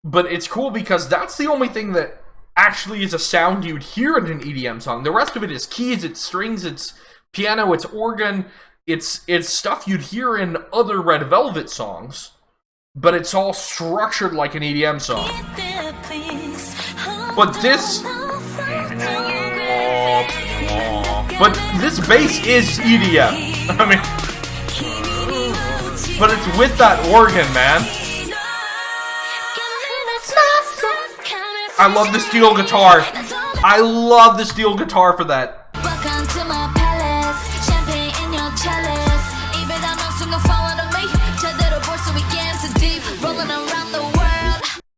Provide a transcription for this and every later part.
But it's cool because that's the only thing that actually is a sound you'd hear in an EDM song. The rest of it is keys, it's strings, it's piano, it's organ, it's stuff you'd hear in other Red Velvet songs, but it's all structured like an EDM song. But this bass is EDM. I mean, but it's with that organ, man. I love the steel guitar. I love the steel guitar for that.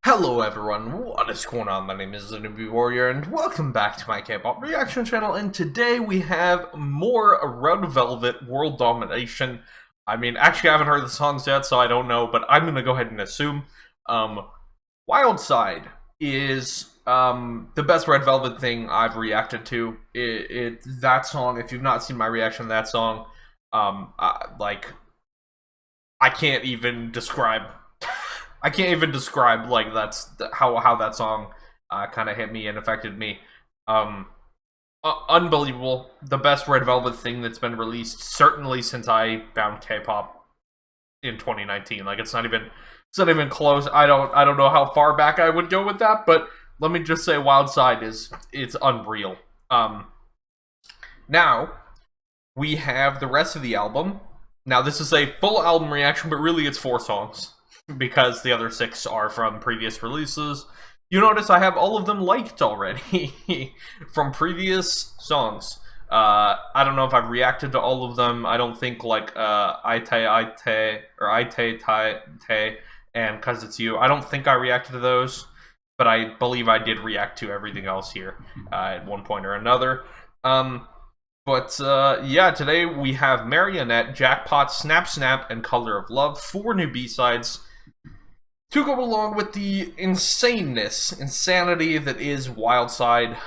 Hello everyone, what is going on? My name is the Newbie Warrior and welcome back to my K-pop reaction channel, and today we have more Red Velvet World Domination. I mean, actually I haven't heard the songs yet, so I don't know, but I'm gonna go ahead and assume. Wild Side is the best Red Velvet thing I've reacted to. That song, if you've not seen my reaction to that song, I can't even describe. I can't even describe, like, that's how that song kind of hit me and affected me. Unbelievable. The best Red Velvet thing that's been released, certainly since I found K-pop in 2019. Like, it's not even close. I don't know how far back I would go with that, but let me just say Wild Side it's unreal. Now we have the rest of the album. Now this is a full album reaction, but really it's 4 songs, because the other 6 are from previous releases. You notice I have all of them liked already from previous songs. I don't know if I've reacted to all of them. I don't think, like, Aite or Aite Tai and Cause It's You. I don't think I reacted to those, but I believe I did react to everything else here at one point or another. Yeah, today we have Marionette, Jackpot, Snap Snap, and Color of Love, 4 new B-sides to go along with the insanity that is Wild Side.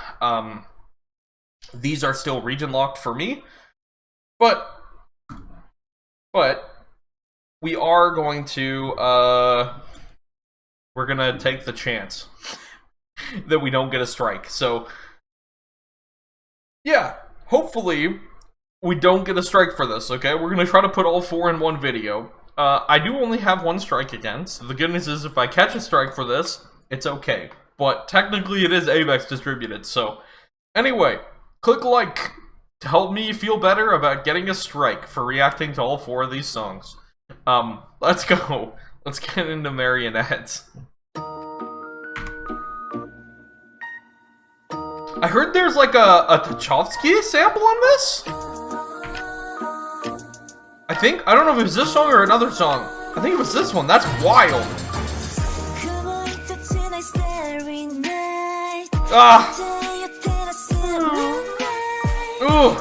These are still region locked for me, but we are going to we're gonna take the chance that we don't get a strike. So yeah, hopefully we don't get a strike for this. Okay, we're gonna try to put all 4 in one video. I do only have 1 strike again, so the good news is if I catch a strike for this, it's okay. But technically it is AVEX distributed, so anyway, click like to help me feel better about getting a strike for reacting to all 4 of these songs. Let's go. Let's get into Marionette. I heard there's like a Tchaikovsky sample on this? I don't know if it was this song or another song. I think it was this one. That's wild. Ah. Ooh.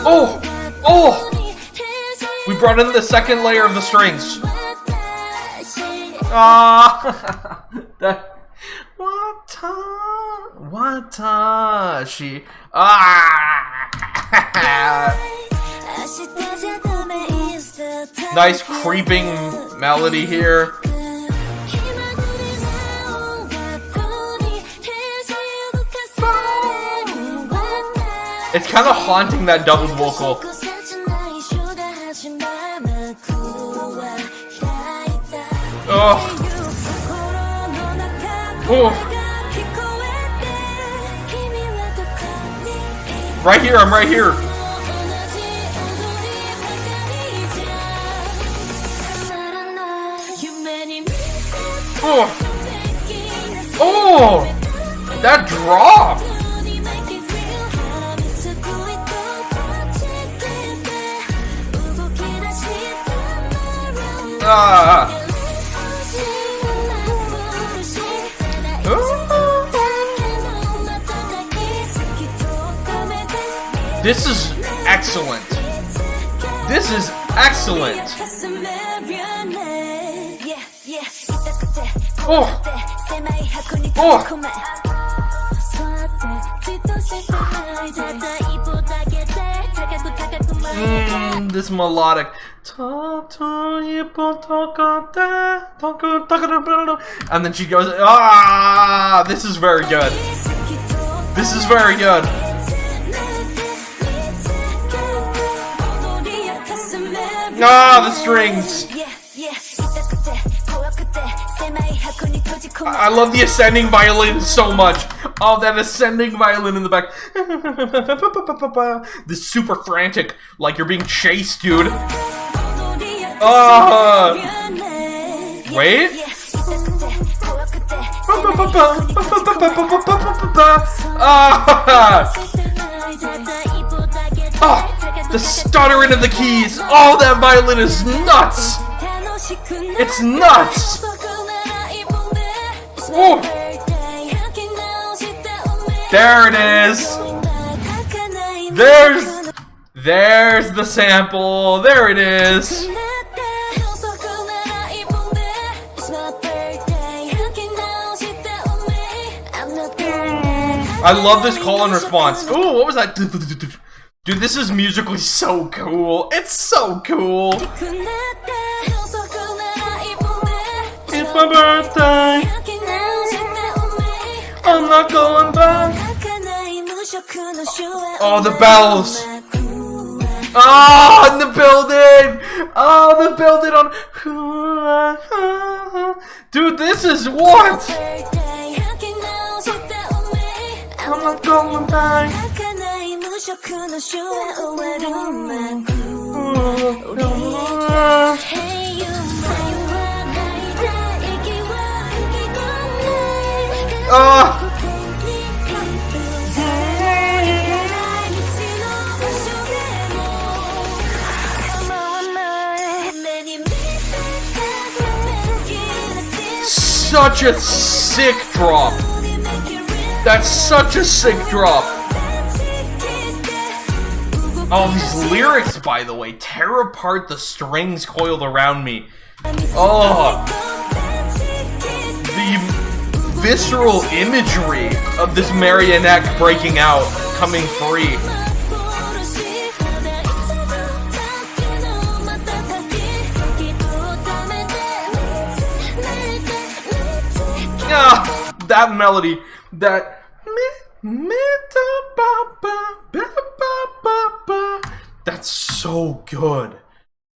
Oh. Oh. We brought in the second layer of the strings. Ah. That. Watashi. Ah. Nice creeping melody here. It's kind of haunting, that double vocal. Oh. Oh. Right here, I'm right here. Oh. Oh. That drop. Ah. This is excellent. This is excellent. Oh. Oh. This melodic. And then she goes, ah, this is very good. This is very good. Ah, the strings. I love the ascending violin so much. Oh, that ascending violin in the back. This super frantic, like you're being chased, dude. Wait. The stuttering of the keys. Oh, that violin is nuts. It's nuts. Ooh. There it is. There's the sample. There it is. I love this call and response. Ooh, what was that? Dude, this is musically so cool. It's so cool. It's my birthday. I'm not going back. Oh, the bells. Oh, in the building. Oh, the building on. Dude, this is what? I'm not going back. Such a sick drop. That's such a sick drop. Oh, these lyrics, by the way, tear apart the strings coiled around me. Oh, the visceral imagery of this marionette breaking out, coming free. Ah, that melody, that. That's so good.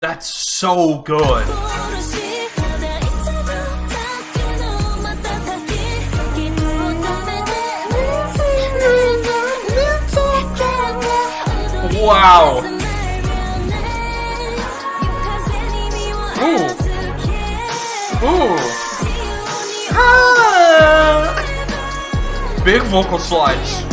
That's so good. Wow. Ooh. Ooh. Ah. Big vocal slides.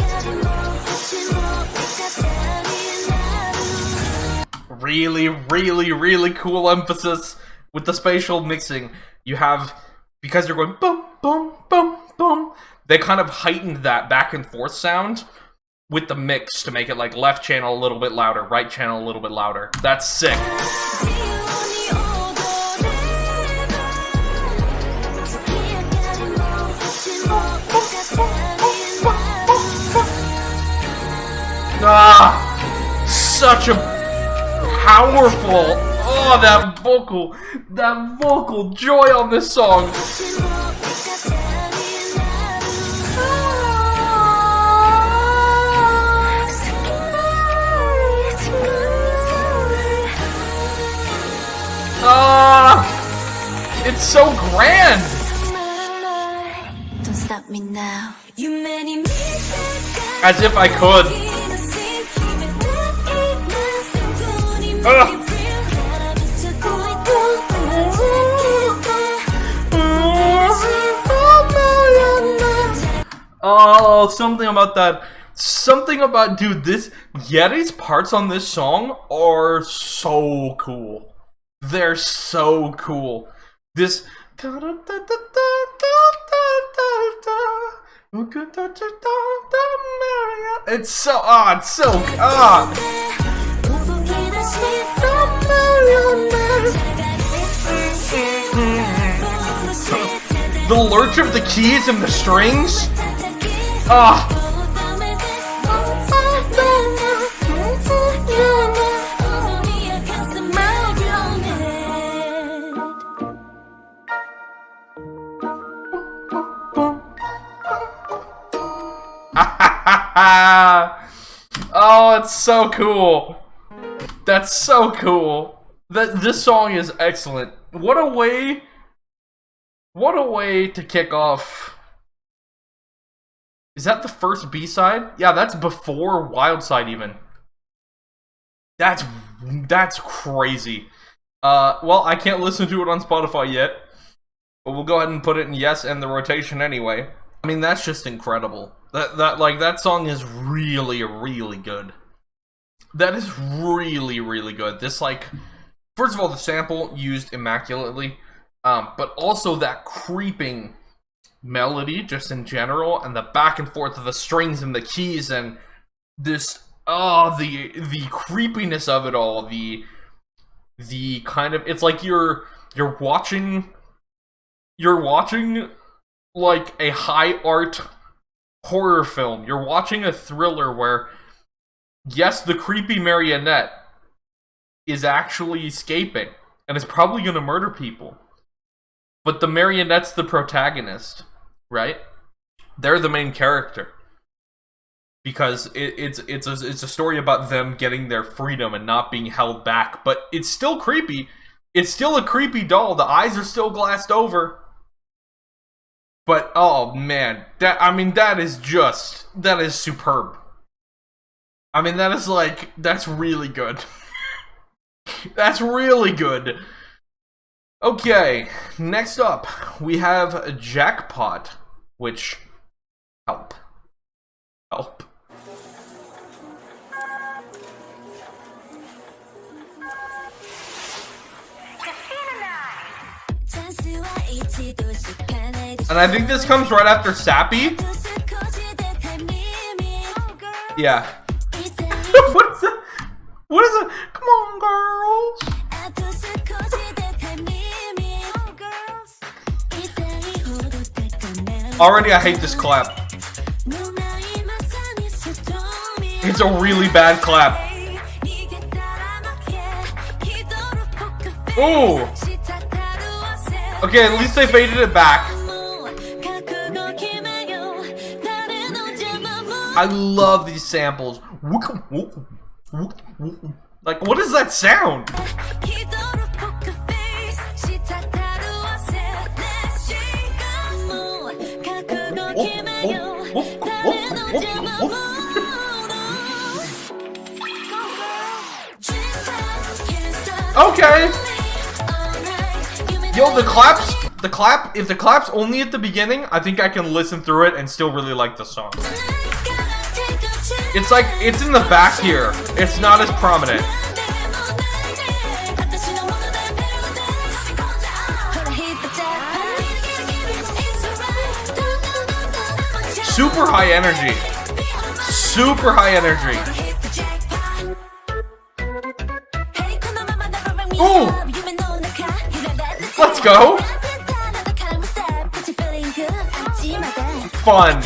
Really, really, really cool emphasis with the spatial mixing. You have, because you're going boom, boom, boom, boom, they kind of heightened that back and forth sound with the mix to make it like left channel a little bit louder, right channel a little bit louder. That's sick. Ah, such a powerful, oh, that vocal joy on this song. Ah, it's so grand. Don't stop me now. As if I could. Oh, something about that. Something about, dude, this Yeti's parts on this song are so cool. They're so cool. This it's so the lurch of the keys and the strings. Oh, it's so cool. That's so cool. This song is excellent. What a way to kick off. Is that the first B-side? Yeah, that's before Wild Side even. That's crazy. Well, I can't listen to it on Spotify yet, but we'll go ahead and put it in yes and the rotation anyway. I mean, that's just incredible. That song is really, really good. That is really, really good. This, like, first of all, the sample used immaculately, but also that creeping melody just in general, and the back and forth of the strings and the keys, and this, the creepiness of it all, the kind of, it's like you're watching like a high art horror film. You're watching a thriller where, yes, the creepy Marionette is actually escaping and is probably going to murder people, but the Marionette's the protagonist, right? They're the main character because it's a story about them getting their freedom and not being held back. But it's still creepy. It's still a creepy doll. The eyes are still glassed over. But oh man, that is superb. I mean, that's really good. That's really good. Okay, next up, we have Jackpot, which, help. And I think this comes right after Sappy. Yeah. What is that? What is it? Come on, girls. Already I hate this clap. It's a really bad clap. Ooh. Okay, at least they faded it back. I love these samples. Like, what is that sound? Okay. Yo, the clap, if the clap's only at the beginning, I think I can listen through it and still really like the song. It's like, it's in the back here. It's not as prominent. Super high energy. Super high energy. Ooh! Let's go! Fun.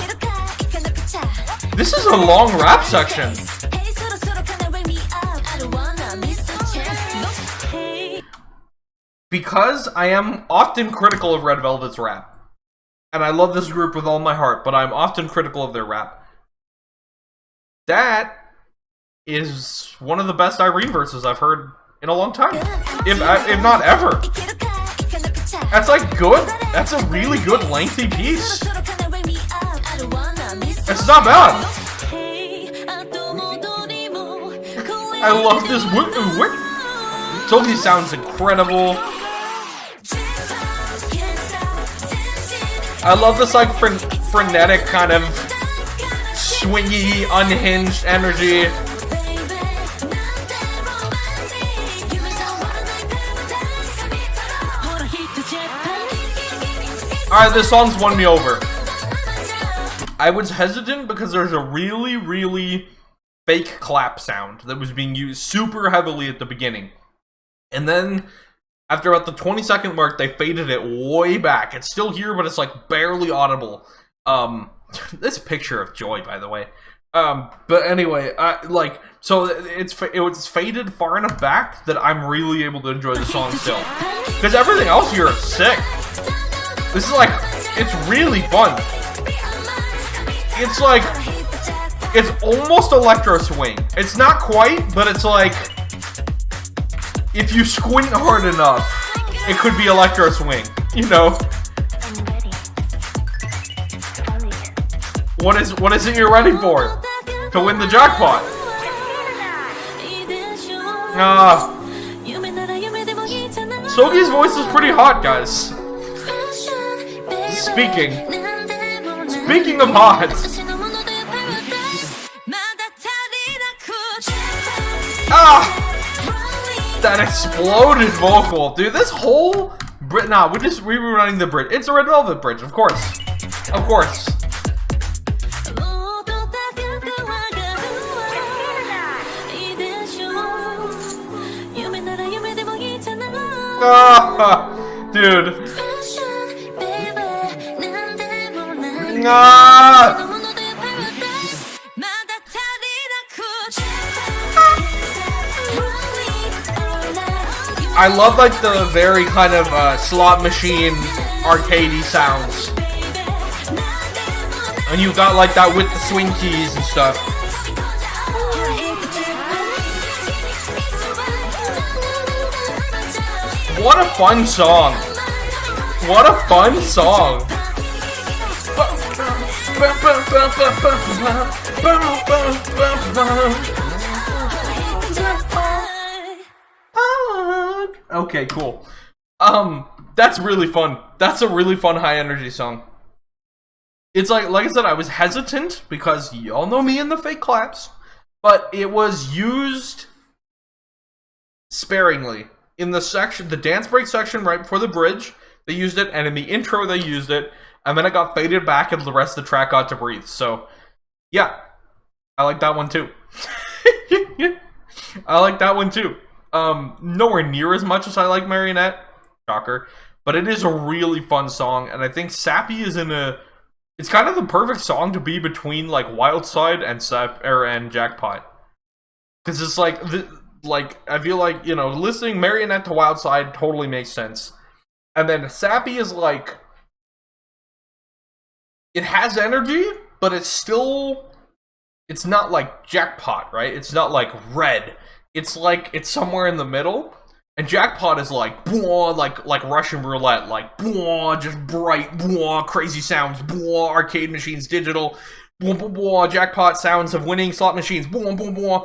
This is a long rap section. Because I am often critical of Red Velvet's rap. And I love this group with all my heart, but I'm often critical of their rap. That is one of the best Irene verses I've heard in a long time. If not ever. That's like good. That's a really good lengthy piece. It's not bad. I love this. Toby sounds incredible. I love this like frenetic kind of swingy, unhinged energy. Alright, this song's won me over. I was hesitant because there's a really, really fake clap sound that was being used super heavily at the beginning. And then, after about the 20-second mark, they faded it way back. It's still here, but it's like barely audible. This picture of Joy, by the way. But anyway, so it was faded far enough back that I'm really able to enjoy the song still. Because everything else here is sick. This is like, it's really fun. It's like, It's almost electro swing. It's not quite, but it's like, if you squint hard enough, it could be electro swing, you know? What is it you're ready for? To win the jackpot? Sogi's voice is pretty hot, guys. Speaking of hot. That exploded vocal, dude. This whole bridge. Nah, we were running the bridge. It's a Red Velvet bridge, of course, of course. Dude. I love like the very kind of slot machine arcadey sounds. And you got like that with the swing keys and stuff. What a fun song. What a fun song. Okay, cool. That's really fun. That's a really fun high energy song. It's like I said, I was hesitant because y'all know me and the fake claps, but it was used sparingly. In the section, the dance break section right before the bridge, they used it, and in the intro they used it, and then it got faded back and the rest of the track got to breathe. So, yeah. I like that one too. I like that one too. Nowhere near as much as I like Marionette. Shocker. But it is a really fun song, and I think Sappy is in a... It's kind of the perfect song to be between, like, Wildside and Jackpot. Because it's like... I feel like, you know, listening Marionette to Wildside totally makes sense. And then Sappy is like... It has energy, but it's still... It's not like Jackpot, right? It's not like Red. It's like, it's somewhere in the middle. And Jackpot is like, blah, like Russian roulette, like, blah, just bright, blah, crazy sounds, blah, arcade machines, digital, blah, blah, blah, Jackpot sounds of winning slot machines, blah, blah, blah.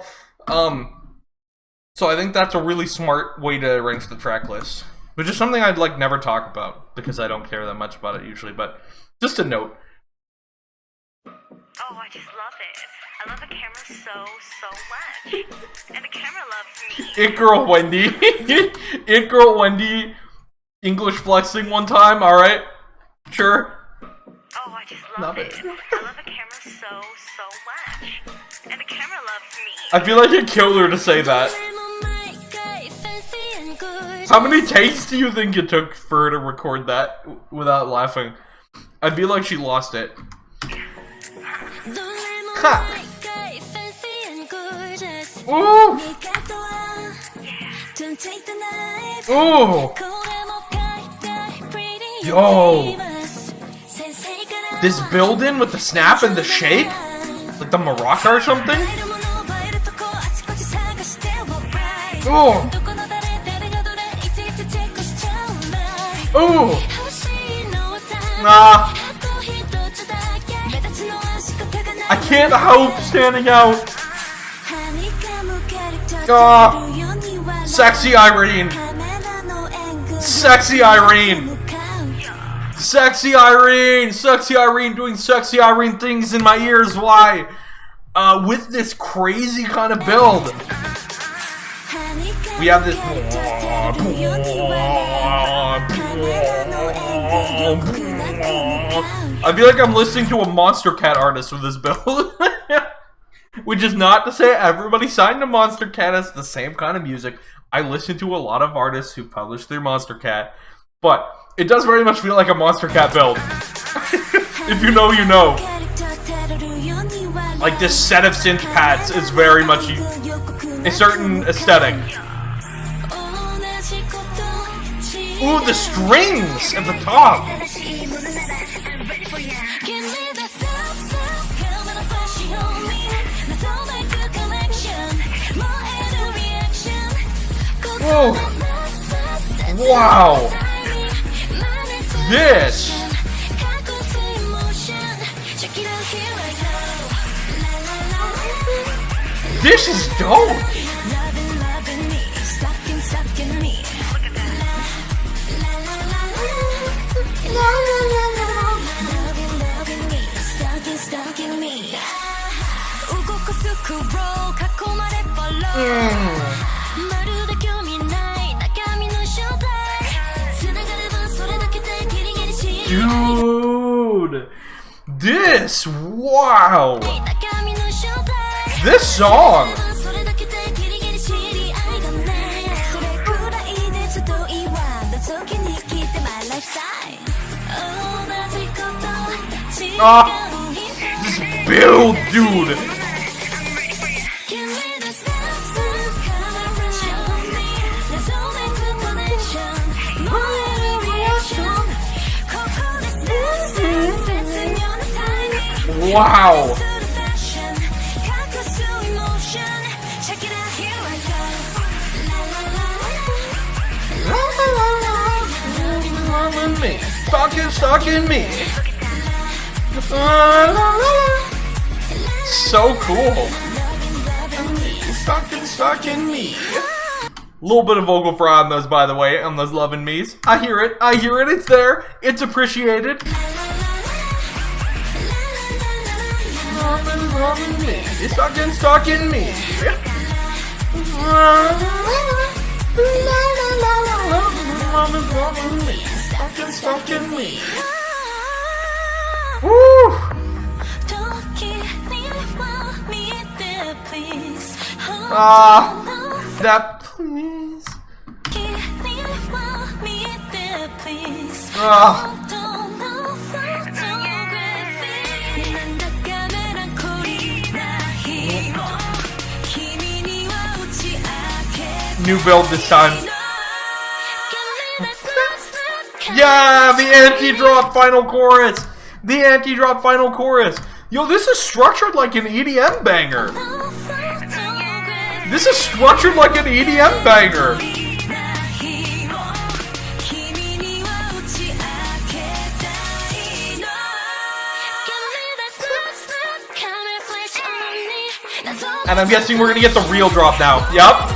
So I think that's a really smart way to arrange the track list. Which is something I'd like never talk about, because I don't care that much about it usually, but just a note. Oh, I just love it. I love the camera so much. And the camera loves me. It Girl Wendy. It Girl Wendy English flexing one time, alright? Sure. Oh, I just love it. I love the camera so much. And the camera loves me. I feel like it killed her to say that. How many takes do you think it took for her to record that without laughing? I feel like she lost it. Ha! Ooh! Ooh! Yo! This build-in with the snap and the shake? Like the maraca or something? Ooh! Ooh! Nah! I can't help standing out! Sexy Irene! Sexy Irene! Sexy Irene! Sexy Irene doing sexy Irene things in my ears, why? With this crazy kind of build. We have this... I feel like I'm listening to a Monster Cat artist with this build. Which is not to say everybody signed to Monster Cat has the same kind of music. I listen to a lot of artists who publish their Monster Cat, but it does very much feel like a Monster Cat build. If you know, you know. Like this set of synth pads is very much a certain aesthetic. Ooh, the strings at the top. Oh. Wow. This. This is dope. Dude, this, wow, this song. This build, dude. Wow. Stuck in me. So cool. Stuck in me. Little bit of vocal fry on those, by the way, on those loving me's. I hear it. It's there. It's appreciated. Loving me. Stuck in me. Loving me. Stuck in me. Woo! That please. New build this time. Yeah, the anti-drop final chorus. Yo, this is structured like an EDM banger. And I'm guessing we're gonna get the real drop now. Yup.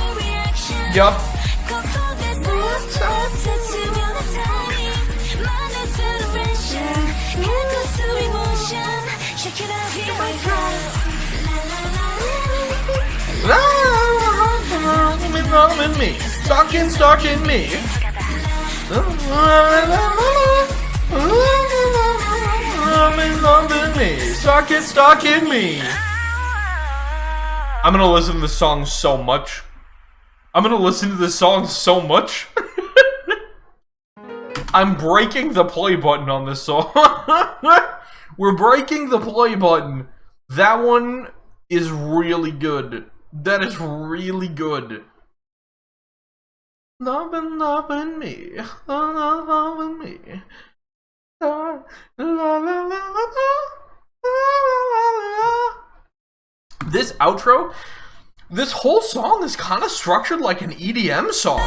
Loving me, stuck in me. Loving me, stuck in me. I'm gonna listen to this song so much. I'm breaking the play button on this song. We're breaking the play button. That one is really good. That is really good. Loving me. Loving me. This outro, this whole song is kind of structured like an EDM song.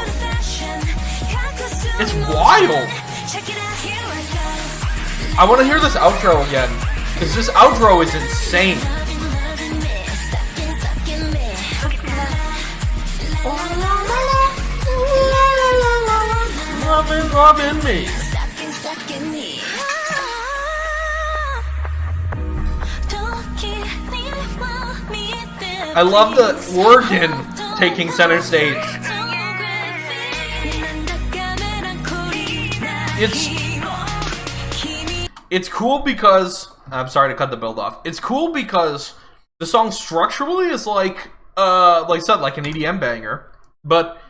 It's wild. I want to hear this outro again, because this outro is insane. Loving me. I love the organ taking center stage. It's cool because I'm sorry to cut the build off. It's cool because the song structurally is like I said, like an EDM banger, but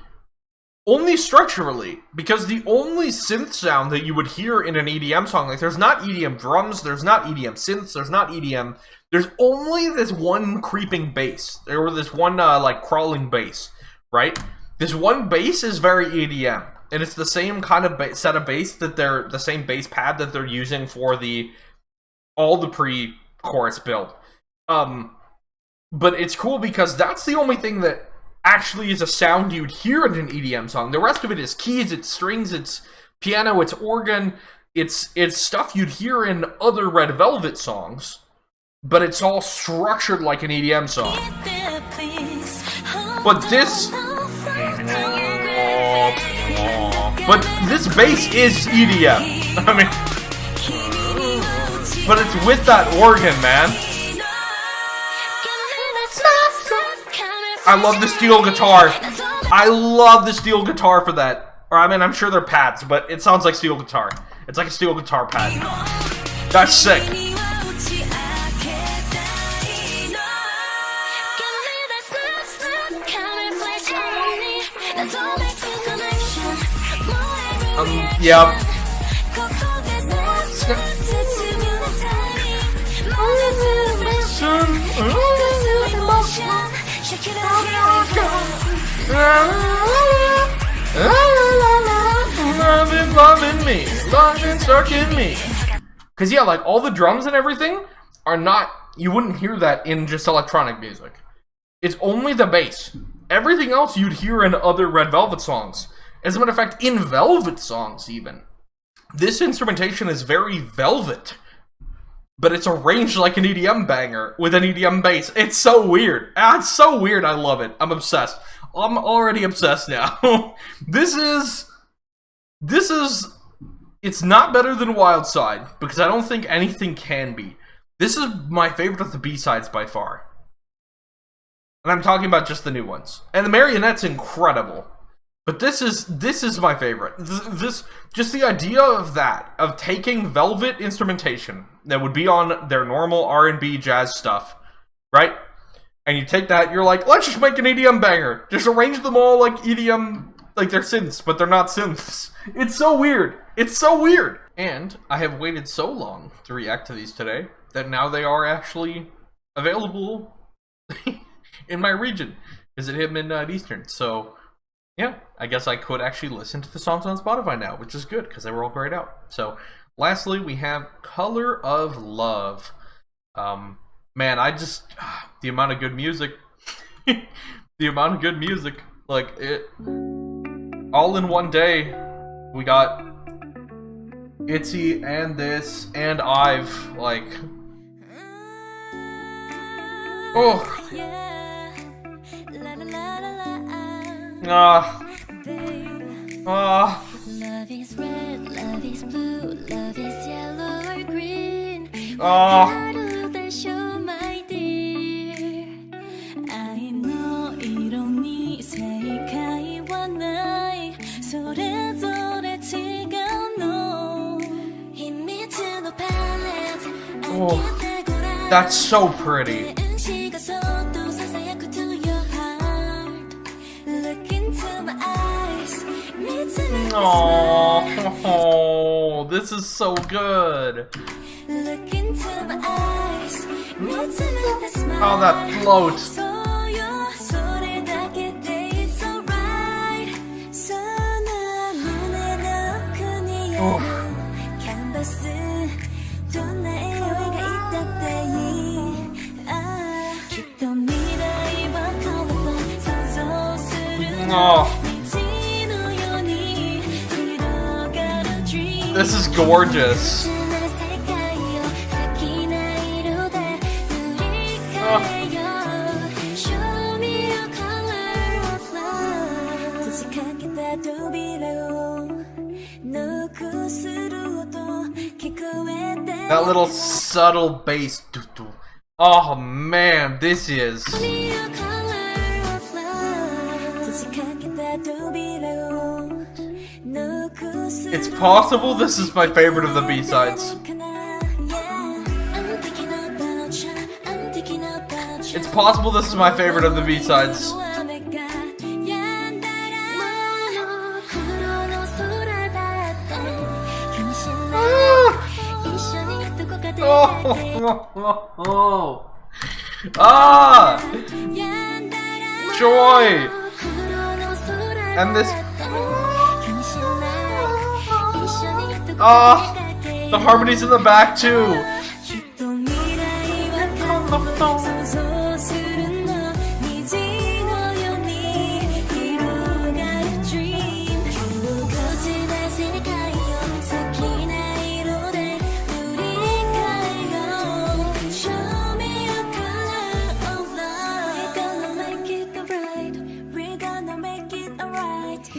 only structurally, because the only synth sound that you would hear in an EDM song, like there's not EDM drums, there's not EDM synths, there's not EDM, there's only this one creeping bass, or this one like crawling bass, right? This one bass is very EDM, and it's the same kind of set of bass that the same bass pad that they're using for all the pre-chorus build. But it's cool because that's the only thing that actually is a sound you'd hear in an EDM song. The rest of it is keys, it's strings, it's piano, it's organ, it's stuff you'd hear in other Red Velvet songs, but it's all structured like an EDM song. But this bass is EDM. I mean, but it's with that organ, man. I love the steel guitar. I love the steel guitar for that. Or, I mean, I'm sure they're pads, but it sounds like steel guitar. It's like a steel guitar pad. That's sick. Yeah. Loving me, loving stuck in me. Cause yeah, like all the drums and everything are not. You wouldn't hear that in just electronic music. It's only the bass. Everything else you'd hear in other Red Velvet songs. As a matter of fact, in Velvet songs even. This instrumentation is very Velvet, but it's arranged like an EDM banger with an EDM bass. It's so weird. It's so weird. I love it. I'm obsessed. I'm already obsessed now. This is. It's not better than Wild Side, because I don't think anything can be. This is my favorite of the B-sides by far. And I'm talking about just the new ones. And the Marionette's incredible. But this is my favorite. This just the idea of that, of taking Velvet instrumentation that would be on their normal R&B jazz stuff, right? And you take that, you're like, let's just make an EDM banger. Just arrange them all like EDM, like they're synths, but they're not synths. It's so weird. It's so weird. And I have waited so long to react to these today that now they are actually available in my region, because it hit midnight Eastern. So yeah, I guess I could actually listen to the songs on Spotify now, which is good, because they were all grayed out. So, lastly, we have Color of Love. Man, I just... the amount of good music. The amount of good music. Like, it... all in one day, we got Itzy and this and I've, like... oh... Love is red, love is blue, love is yellow or green. Show, my dear. I know 色に正解はない。それぞれ違うの。秘密のパレット。Oh, that's so pretty. Oh, this is so good. Look into my eyes. Oh, that float. Oh. Oh. This is gorgeous. That little subtle bass. Oh man, this is... It's possible this is my favorite of the B-sides. It's possible this is my favorite of the B-sides. Joy! And this... the harmonies in the back too.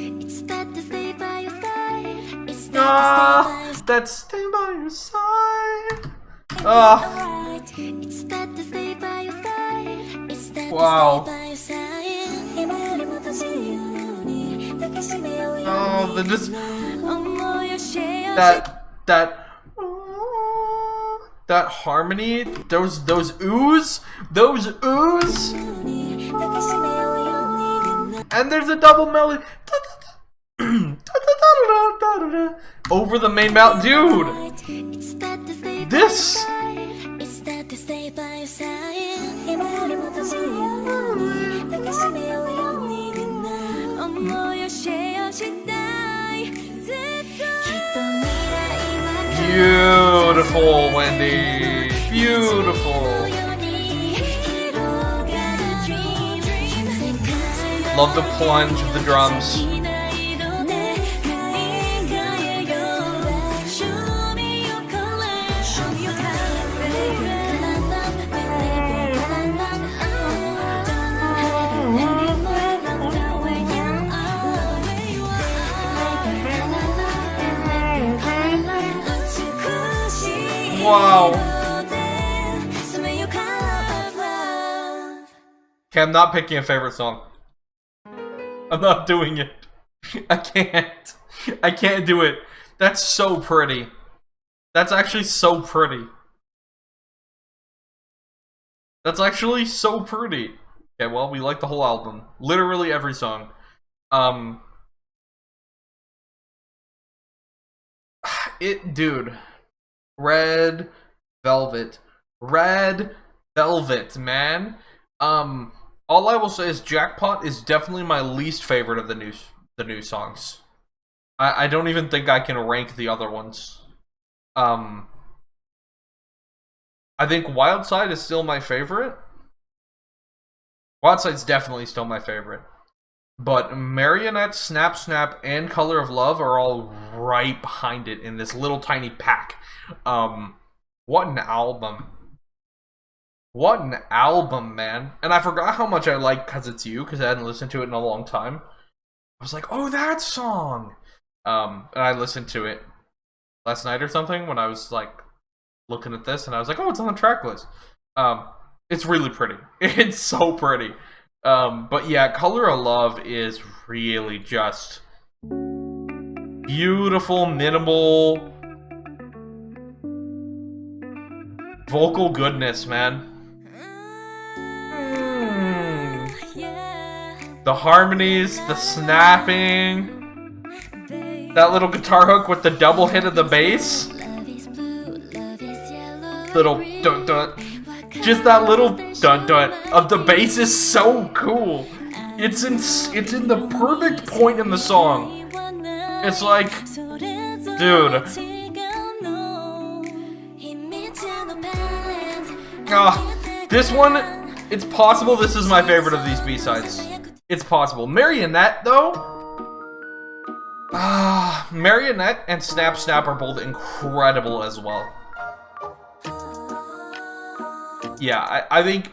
It's that to stay by your side. It's that Ah, to that's stay by your side. stay by your Ah, side. It's that to stay by your side. It's that wow. to stay by your side. 今よりもっと自由に抱きしめようよ Oh, the just 思いをシェア that harmony, those oohs, and there's a double melody over the main mount, dude. This. Beautiful, Wendy. Beautiful. Love the plunge of the drums. Wow. Okay, I'm not picking a favorite song. I'm not doing it. I can't. I can't do it. That's so pretty. That's actually so pretty. That's actually so pretty. Okay, well, we like the whole album. Literally every song. Dude. Red Velvet, man. All I will say is Jackpot is definitely my least favorite of the new songs. I don't even think I can rank the other ones. I think Wild Side is still my favorite. Wild Side's definitely still my favorite. But Marionette, Snap Snap, and Color of Love are all right behind it in this little tiny pack. What an album. What an album, man. And I forgot how much I like 'Cause It's You, because I hadn't listened to it in a long time. I was like, oh, that song! And I listened to it last night or something when I was, like, looking at this, and I was like, oh, it's on the track list. It's really pretty. It's so pretty. But yeah, Color of Love is really just beautiful, minimal vocal goodness, man. The harmonies, the snapping, that little guitar hook with the double hit of the bass, little dun dun. Just that little dun dun of the bass is so cool. It's in the perfect point in the song. It's like, dude. This one, it's possible this is my favorite of these B-sides. It's possible. Marionette, though. Marionette and Snap Snap are both incredible as well. Yeah, I think,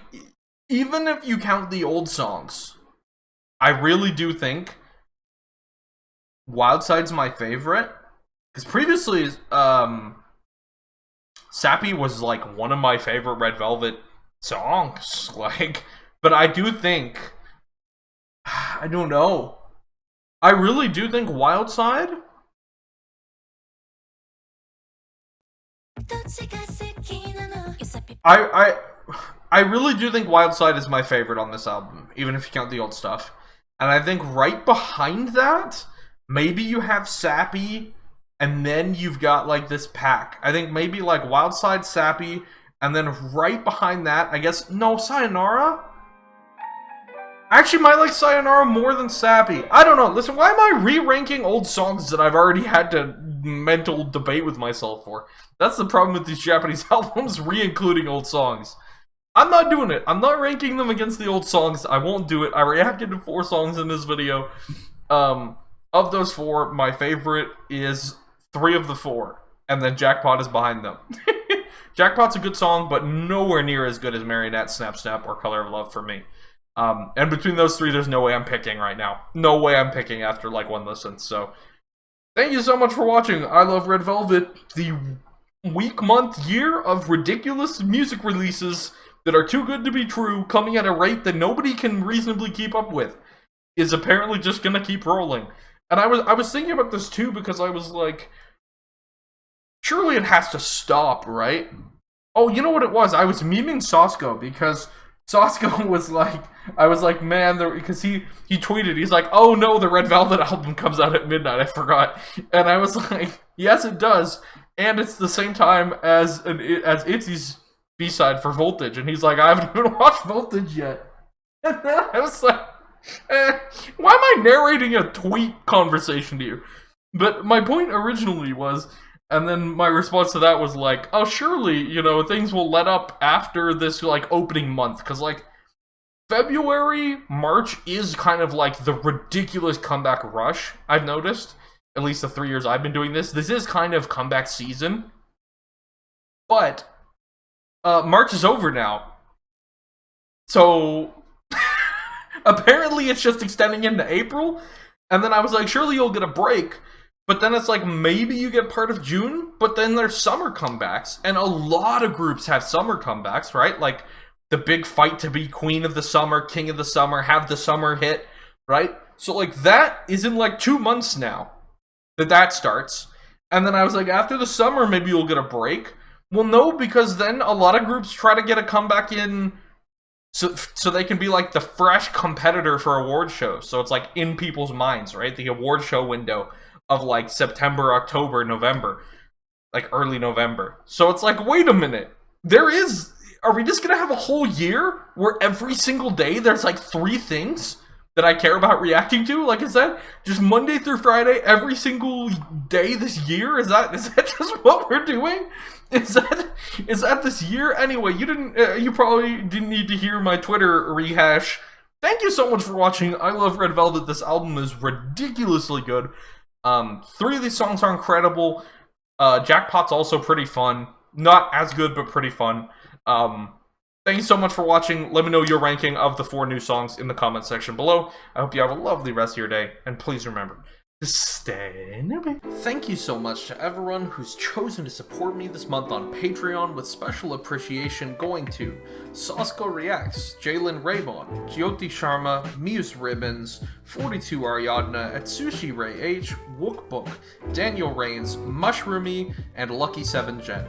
even if you count the old songs, I really do think Wild Side's my favorite. Because previously, Sappy was like one of my favorite Red Velvet songs. Like, but I do think, I don't know. I really do think Wild Side. I really do think Wild Side is my favorite on this album, even if you count the old stuff. And I think right behind that, maybe you have Sappy, and then you've got like this pack. I think maybe like Wild Side, Sappy, and then right behind that, I guess, no, Sayonara? I actually might like Sayonara more than Sappy. I don't know. Listen, why am I re-ranking old songs that I've already had to mental debate with myself for? That's the problem with these Japanese albums, re-including old songs. I'm not doing it. I'm not ranking them against the old songs. I won't do it. I reacted to 4 songs in this video. Of those 4, my favorite is 3 of the 4. And then Jackpot is behind them. Jackpot's a good song, but nowhere near as good as Marionette, Snap Snap, or Color of Love for me. And between those three, there's no way I'm picking right now. No way I'm picking after like one listen. So thank you so much for watching. I Love Red Velvet, the week, month, year of ridiculous music releases that are too good to be true, coming at a rate that nobody can reasonably keep up with, is apparently just gonna keep rolling. And I was thinking about this too, because I was like, surely it has to stop, right? Oh, you know what it was? I was memeing Sosco, because Sosco was like, I was like, man, because he tweeted, he's like, oh no, the Red Velvet album comes out at midnight, I forgot. And I was like, yes it does, and it's the same time as Itzy's B-side for Voltage, and he's like, I haven't even watched Voltage yet. And then I was like, why am I narrating a tweet conversation to you? But my point originally was, and then my response to that was like, oh, surely, you know, things will let up after this, like, opening month. Because, like, February, March is kind of like the ridiculous comeback rush, I've noticed. At least the 3 years I've been doing this. This is kind of comeback season. But March is over now. So apparently it's just extending into April. And then I was like, surely you'll get a break. But then it's like, maybe you get part of June, but then there's summer comebacks. And a lot of groups have summer comebacks, right? Like, the big fight to be queen of the summer, king of the summer, have the summer hit, right? So, like, that is in, like, 2 months now that starts. And then I was like, after the summer, maybe you'll get a break. Well, no, because then a lot of groups try to get a comeback in so they can be, like, the fresh competitor for award shows. So it's, like, in people's minds, right? The award show window of like September, October, November, like early November. So it's like, wait a minute, are we just gonna have a whole year where every single day there's like 3 things that I care about reacting to? Like, is that just Monday through Friday every single day this year? Is that just what we're doing? Is that this year? Anyway, you probably didn't need to hear my Twitter rehash. Thank you so much for watching. I Love Red Velvet. This album is ridiculously good. 3 of these songs are incredible. Jackpot's also pretty fun. Not as good, but pretty fun. Thank you so much for watching. Let me know your ranking of the 4 new songs in the comment section below. I hope you have a lovely rest of your day, and please remember to stay nibby. Thank you so much to everyone who's chosen to support me this month on Patreon, with special appreciation going to Sosco Reacts, Jalen Raymond, Jyoti Sharma, Muse Ribbons, 42 Ariadna, Atsushi Ray H, Wookbook, Daniel Rains, Mushroomy, and Lucky 7 Jen.